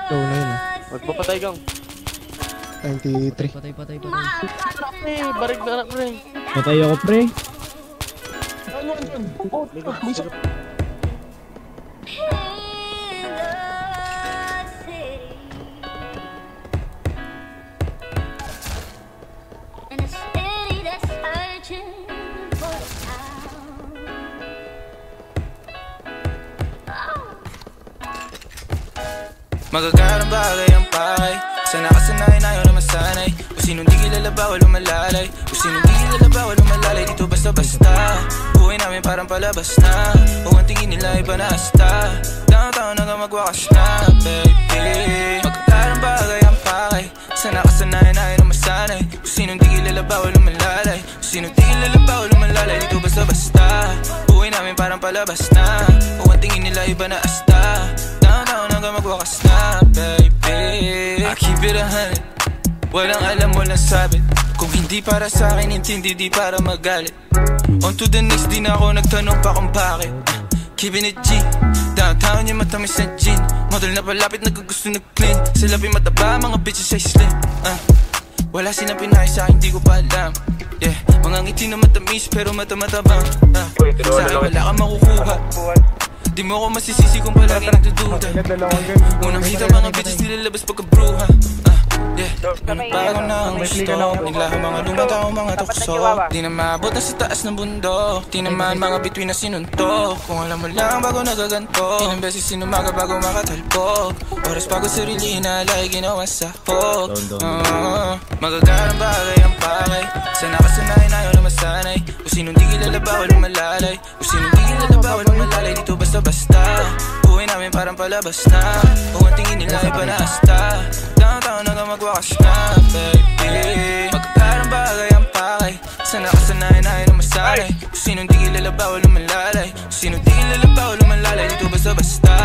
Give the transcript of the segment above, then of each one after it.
Low na yun ah. Magpapatay kang. 93. Patay. Barig na anak, pre. Patay ako, pre. Magagarang bagay ang pakay. Sana kasanayan ayaw na masanay. Kung sinong di kilala bawal lumalalay. Kung sinong di kilala bawal lumalalay. Dito basta-basta. Buhay namin parang palabas na. Kung ang tingin nila iba na hasta. Downtown hanggang magwakas na, baby. Magagarang bagay ang pakay. Sana kasanayan ayaw na masanay. Kung sinong di kilala bawal lumalalay. Kung sinong di kilala bawal lumalalay. Dito basta-basta. Buhay namin parang palabas na. Kung ang tingin nila iba na hasta. Downtown hanggang magwakas na, baby. I keep it 100. Walang alam, walang sabi. Kung hindi para sa akin, intindi, di para magalit. On to the next, di na ako nagtanong pa kung bakit. Keeping it G. Downtown yung matamis na gin. Model na palapit, nagkagusto nag-clean. Sila mataba, mga bitches ay slim. Wala sinapinay sa akin, di ko pa alam. Yeah, mga ngiti na matamis, pero mata-matabang. Sa akin wala kang makukuha. Di mo ako masisisi kung palagi nagdududa. Unang kita mga bitches nilalabas pagkabruha. Yeah, bago na ang gusto. Naglaho mga lumatao, mga tukso. Di na maabot na sa taas ng bundok. Di naman mga bituin na sinuntok. Kung alam mo lang bago nagaganto. Ilang beses sinumaga bago makatalpok. Oras bago sarili na alay ginawa sa hok. Magagarang bagay ang pakay. Sana kasanayan ayaw na masanay. Kung sinong di kilala bawal lumalalay. Kung sinong di kilala bawal lumalalay. Dito basta-basta. Buhay namin parang palabas na. Kung ang tingin nila iba na hasta. Downtown hanggang magwakas na, baby. Magagarang bagay ang pakay. Sana kasanayan ayaw na masanay. Kung sinong di kilala bawal lumalalay. Kung sinong di kilala bawal lumalalay. Dito basta-basta.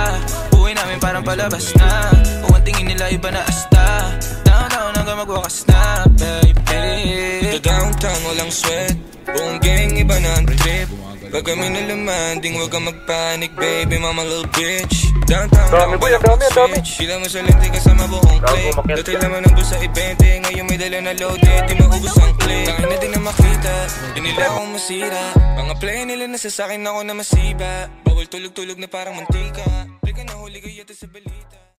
Buhay namin parang palabas na. Kung ang tingin nila iba na hasta. Downtown hanggang magwakas na, baby. The downtown walang sweat. Buong gang iba na ang trip. Pag kami nalamanding, huwag kang magpanik, baby, mama little bitch. Downtown lang walang switch. Sila mo sa lente kasama buong click. Dati laman ng busa i-20. Ngayon may dala na loaded, di maubos ang click. Tangin na din na makita, di nila akong masira. Mga play nila nasa sakin ako na masiba. Bawal tulog-tulog na parang mantika. Play ka na huli kayo sa balita.